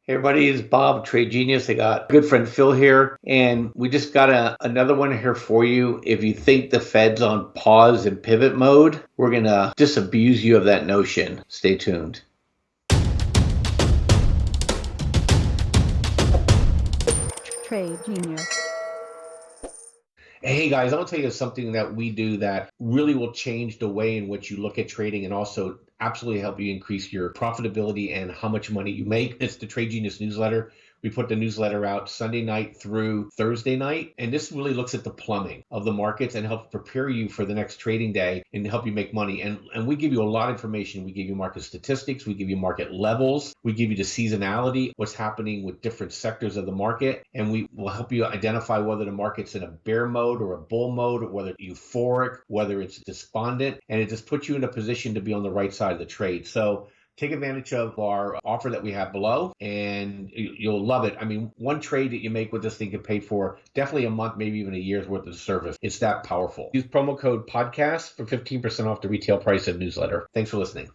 Hey everybody, it's Bob, Trade Genius. I got good friend Phil here, and we just got another one here for you. If you think the Fed's on pause and pivot mode, we're going to disabuse you of that notion. Stay tuned. Trade Genius. Hey guys, I want to tell you something that we do that really will change the way in which you look at trading and also absolutely help you increase your profitability and how much money you make. It's the Trade Genius newsletter. We put the newsletter out Sunday night through Thursday night, and this really looks at the plumbing of the markets and helps prepare you for the next trading day and help you make money. And we give you a lot of information. We give you market statistics, we give you market levels, we give you the seasonality, what's happening with different sectors of the market, and we will help you identify whether the market's in a bear mode or a bull mode, or whether it's euphoric, whether it's despondent, and it just puts you in a position to be on the right side of the trade. So take advantage of our offer that we have below, and you'll love it. I mean, one trade that you make with this thing can pay for definitely a month, maybe even a year's worth of service. It's that powerful. Use promo code podcast for 15% off the retail price of newsletter. Thanks for listening.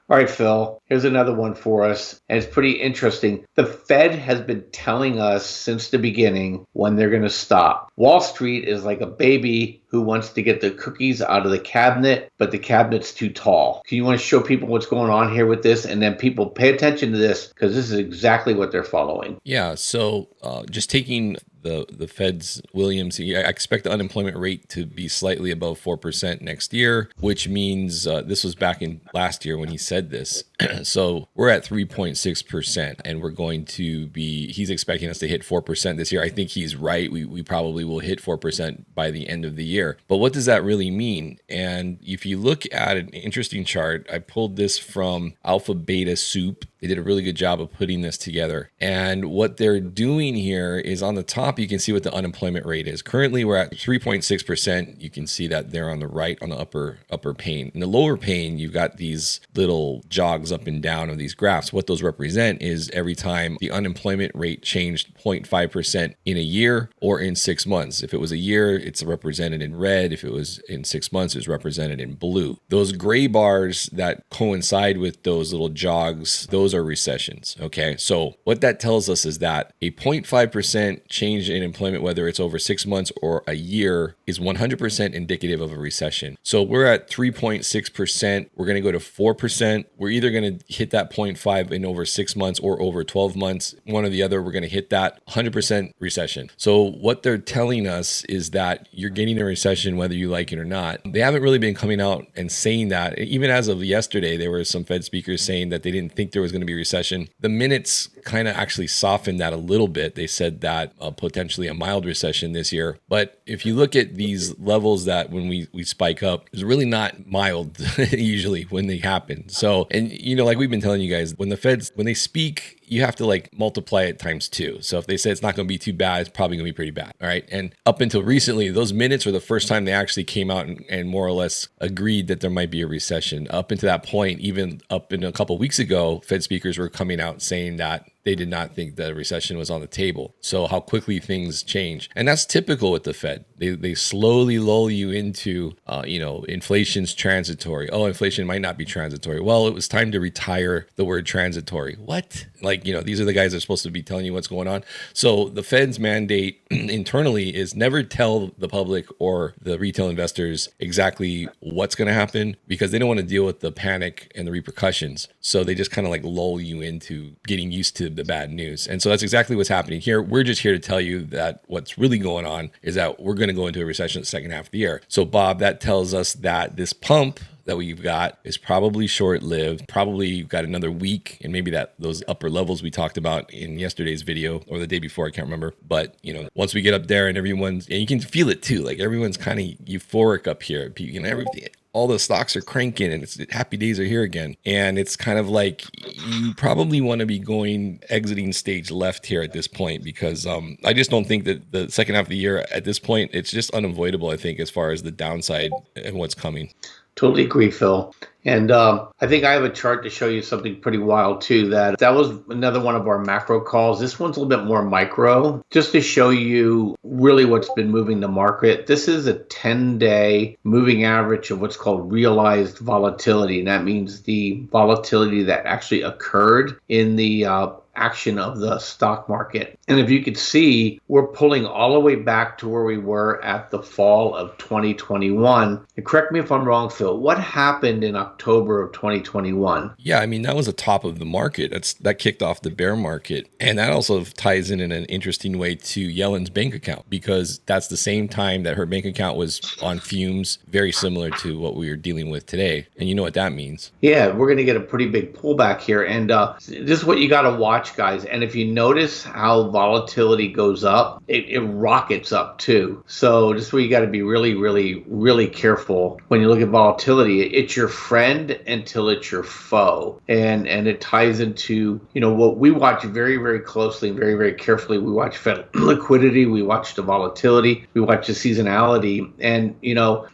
All right, Phil, here's another one for us, and it's pretty interesting. The Fed has been telling us since the beginning when they're going to stop. Wall Street is like a baby who wants to get the cookies out of the cabinet, but the cabinet's too tall. Can you want to show people what's going on here with this? And then people pay attention to this because this is exactly what they're following. Yeah, so just taking the Fed's Williams, I expect the unemployment rate to be slightly above 4% next year, which means this was back in last year when he said this. So we're at 3.6%, and we're going to be, he's expecting us to hit 4% this year. I think he's right. We probably will hit 4% by the end of the year. But what does that really mean? And if you look at an interesting chart, I pulled this from Alpha Beta Soup. They did a really good job of putting this together. And what they're doing here is on the top, you can see what the unemployment rate is. Currently, we're at 3.6%. You can see that there on the right on the upper pane. In the lower pane, you've got these little jogs up and down of these graphs. What those represent is every time the unemployment rate changed 0.5% in a year or in 6 months. If it was a year, it's represented in red. If it was in 6 months, it's represented in blue. Those gray bars that coincide with those little jogs, those are recessions. Okay, so what that tells us is that a 0.5% change in employment, whether it's over 6 months or a year, is 100% indicative of a recession. So we're at 3.6%. We're going to go to 4%. We're either going to hit that 0.5 in over 6 months or over 12 months. One or the other, we're going to hit that 100% recession. So what they're telling us is that you're getting a recession whether you like it or not. They haven't really been coming out and saying that. Even as of yesterday, there were some Fed speakers saying that they didn't think there was going to be a recession. The minutes kind of actually softened that a little bit. They said that potentially a mild recession this year. But if you look at these levels that when we spike up, it's really not mild usually when they happen. So, and you know, like we've been telling you guys, when they speak, you have to like multiply it times 2. So if they say it's not going to be too bad, it's probably going to be pretty bad. All right. And up until recently, those minutes were the first time they actually came out and more or less agreed that there might be a recession. Up until that point, even up in a couple of weeks ago, Fed speakers were coming out saying that they did not think that a recession was on the table. So how quickly things change. And that's typical with the Fed. They slowly lull you into, inflation's transitory. Oh, inflation might not be transitory. Well, it was time to retire the word transitory. What? These are the guys that are supposed to be telling you what's going on. So the Fed's mandate internally is never tell the public or the retail investors exactly what's going to happen because they don't want to deal with the panic and the repercussions. So they just kind of like lull you into getting used to the bad news. And so that's exactly what's happening here. We're just here to tell you that what's really going on is that we're going to go into a recession in the second half of the year. So Bob, that tells us that this pump that we've got is probably short-lived. Probably you've got another week, and maybe that those upper levels we talked about in yesterday's video or the day before, I can't remember. But once we get up there and you can feel it too, like everyone's kind of euphoric up here. Everything. All the stocks are cranking and it's happy days are here again. And it's kind of like you probably want to be exiting stage left here at this point because I just don't think that the second half of the year at this point, it's just unavoidable, I think, as far as the downside and what's coming. Totally agree, Phil. And I think I have a chart to show you something pretty wild too. That was another one of our macro calls. This one's a little bit more micro, just to show you really what's been moving the market. This is a 10-day moving average of what's called realized volatility. And that means the volatility that actually occurred in the action of the stock market. And if you could see, we're pulling all the way back to where we were at the fall of 2021. And correct me if I'm wrong, Phil, what happened in October of 2021? Yeah, I mean, that was the top of the market. That kicked off the bear market. And that also ties in an interesting way to Yellen's bank account, because that's the same time that her bank account was on fumes, very similar to what we are dealing with today. And you know what that means. Yeah, we're going to get a pretty big pullback here. And this is what you got to watch, guys. And if you notice how volatility goes up, it rockets up too. So this is where you got to be really, really, really careful when you look at volatility. It's your friend until it's your foe. And it ties into, what we watch very, very closely, very, very carefully. We watch Fed liquidity. We watch the volatility. We watch the seasonality. And,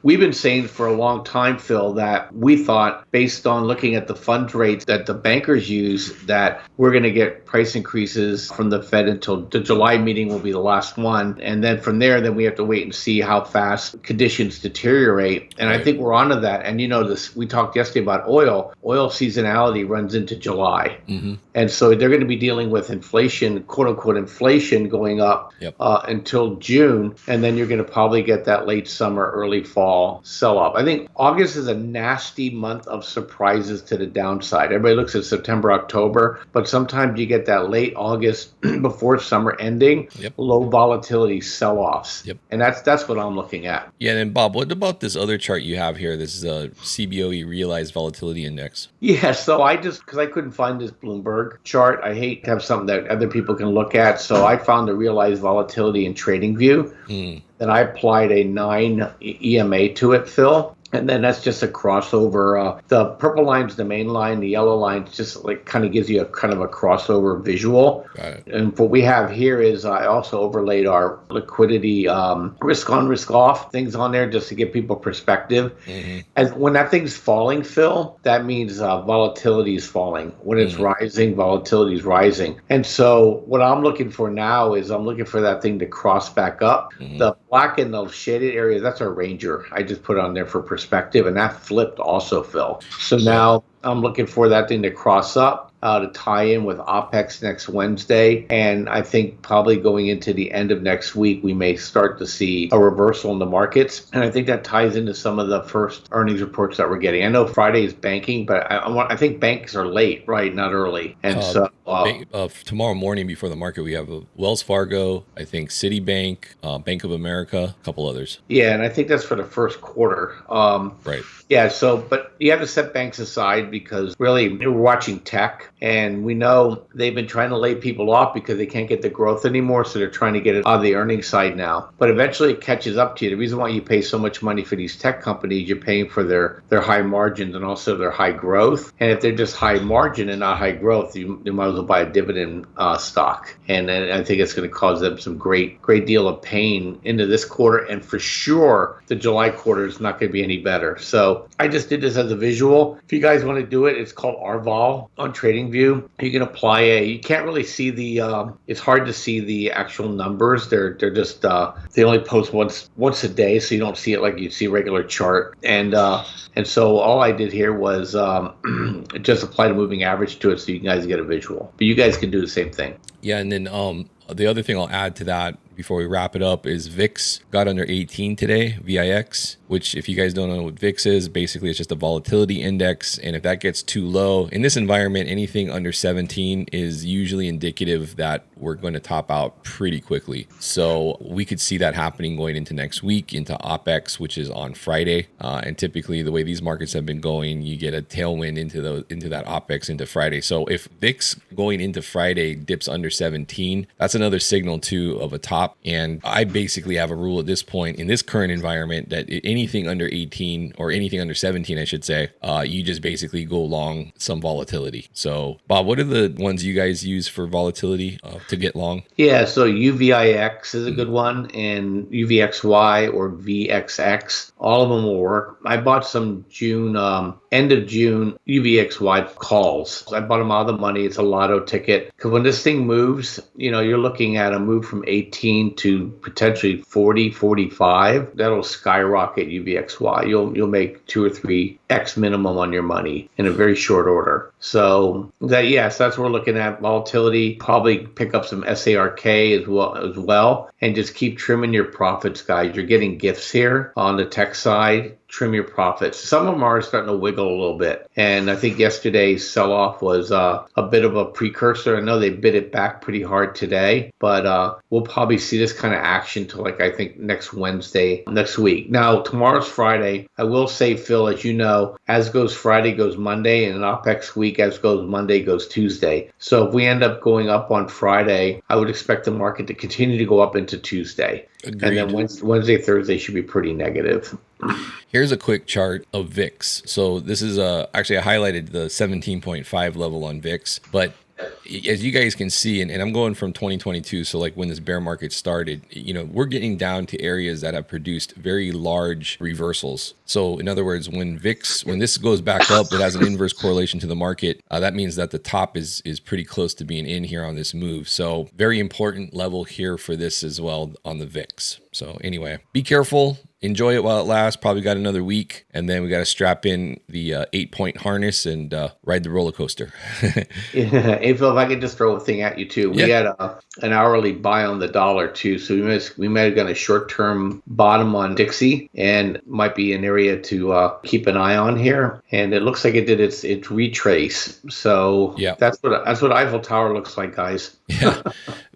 we've been saying for a long time, Phil, that we thought, based on looking at the funds rates that the bankers use, that we're going to get price increases from the Fed until the July meeting will be the last one. And then from there, then we have to wait and see how fast conditions deteriorate. And I think we're onto that. And this, we talked yesterday about oil. Oil seasonality runs into July. Mm-hmm. And so they're going to be dealing with inflation, quote unquote inflation, going up until June. And then you're going to probably get that late summer, early fall sell off. I think August is a nasty month of surprises to the downside. Everybody looks at September, October, but sometimes you get that late August before summer ending, low volatility sell-offs. And that's what I'm looking at. Yeah, and then Bob, what about this other chart you have here? This is a CBOE Realized Volatility Index. Yeah, so because I couldn't find this Bloomberg chart, I hate to have something that other people can look at. So I found the Realized Volatility in TradingView. Then I applied a 9 EMA to it, Phil. And then that's just a crossover. The purple line's the main line. The yellow line just like kind of gives you a kind of a crossover visual. Got it. And what we have here is I also overlaid our liquidity risk on, risk off things on there just to give people perspective. Mm-hmm. And when that thing's falling, Phil, that means volatility is falling. When it's rising, volatility is rising. And so what I'm looking for now is I'm looking for that thing to cross back up. Mm-hmm. The black and the shaded areas, that's our Ranger. I just put on there for perspective, and that flipped also, Phil. So now I'm looking for that thing to cross up to tie in with OPEX next Wednesday. And I think probably going into the end of next week, we may start to see a reversal in the markets. And I think that ties into some of the first earnings reports that we're getting. I know Friday is banking, but I think banks are late, right? Not early. And tomorrow morning before the market, we have Wells Fargo, I think Citibank, Bank of America, a couple others. Yeah, and I think that's for the first quarter. Right. Yeah, but you have to set banks aside because really we're watching tech, and we know they've been trying to lay people off because they can't get the growth anymore, so they're trying to get it on the earnings side now. But eventually it catches up to you. The reason why you pay so much money for these tech companies, you're paying for their high margins and also their high growth. And if they're just high margin and not high growth, you might as well buy a dividend stock. And I think it's going to cause them some great deal of pain into this quarter, and for sure the July quarter is not going to be any better. So I just did this as a visual. If you guys want to do it, it's called RVOL on TradingView. You can apply you can't really see it's hard to see the actual numbers. They're just, they only post once a day, so you don't see it like you see a regular chart. And so all I did here was just apply the moving average to it so you guys get a visual. But you guys can do the same thing. Yeah, and then the other thing I'll add to that before we wrap it up is VIX got under 18 today, VIX, which if you guys don't know what VIX is, basically it's just a volatility index. And if that gets too low in this environment, anything under 17 is usually indicative that we're going to top out pretty quickly. So we could see that happening going into next week, into OPEX, which is on Friday. And typically the way these markets have been going, you get a tailwind into that OPEX into Friday. So if VIX going into Friday dips under 17, that's another signal too of a top. top. And I basically have a rule at this point in this current environment that anything under 18 or anything under 17, I should say, you just basically go long some volatility. So Bob, what are the ones you guys use for volatility to get long? Yeah, so UVIX is a good one, and UVXY or VXX. All of them will work. I bought some end of June UVXY calls. I bought them out of the money. It's a lotto ticket. Because when this thing moves, you're looking at a move from 18 to potentially 40, 45. That'll skyrocket UVXY. You'll make 2 or 3x minimum on your money in a very short order. So that's what we're looking at. Volatility, probably pick up some SARK as well, and just keep trimming your profits, guys. You're getting gifts here on the tech side. Trim your profits. Some of them are starting to wiggle a little bit. And I think yesterday's sell-off was a bit of a precursor. I know they bid it back pretty hard today, but we'll probably see this kind of action till I think next week. Now, tomorrow's Friday. I will say, Phil, as you know, as goes Friday goes Monday, and an OPEX week as goes Monday goes Tuesday. So if we end up going up on Friday, I would expect the market to continue to go up into Tuesday. Agreed. And then Wednesday, Thursday should be pretty negative. Here's a quick chart of VIX. So this is actually I highlighted the 17.5 level on VIX, but as you guys can see, and I'm going from 2022, so like when this bear market started, we're getting down to areas that have produced very large reversals. So in other words, when this goes back up, it has an inverse correlation to the market. That means that the top is pretty close to being in here on this move. So very important level here for this as well on the VIX. So anyway, be careful. Enjoy it while it lasts. Probably got another week, and then we got to strap in the 8-point harness and ride the roller coaster. Yeah. Hey, Phil, if I could just throw a thing at you too. We had an hourly buy on the dollar too, so we might have got a short-term bottom on Dixie, and might be an area to keep an eye on here. And it looks like it did its retrace. So that's what Eiffel Tower looks like, guys. Yeah.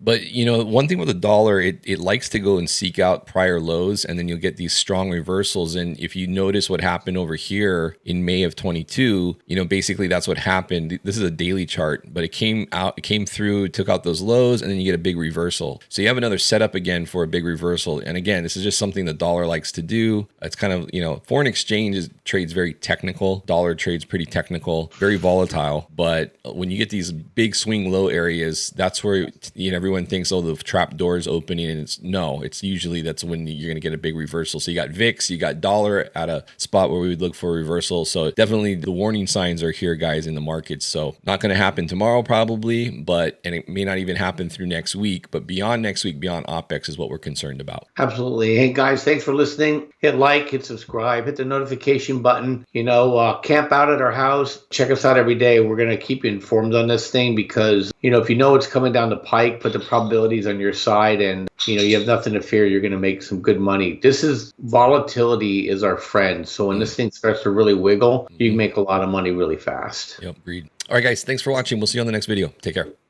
But one thing with the dollar, it likes to go and seek out prior lows, and then you'll get these strong reversals. And if you notice what happened over here in May of 22, basically that's what happened. This is a daily chart, but it came through, took out those lows, and then you get a big reversal. So you have another setup again for a big reversal. And again, this is just something the dollar likes to do. It's kind of, foreign exchange trades very technical. Dollar trades pretty technical, very volatile. But when you get these big swing low areas, that's where everyone thinks, the trap door is opening, and it's usually that's when you're going to get a big reversal. So you got VIX, you got dollar at a spot where we would look for a reversal. So definitely the warning signs are here, guys, in the markets. So not going to happen tomorrow probably, and it may not even happen through next week, but beyond next week, beyond OPEX is what we're concerned about. Absolutely. Hey guys, thanks for listening. Hit like, hit subscribe, hit the notification button, camp out at our house. Check us out every day. We're going to keep you informed on this thing because, if you know it's coming down the pike, put the probabilities on your side, and you have nothing to fear. You're going to make some good money. Volatility is our friend. So when this thing starts to really wiggle, you can make a lot of money really fast. Yep, agreed. All right, guys, thanks for watching. We'll see you on the next video. Take care.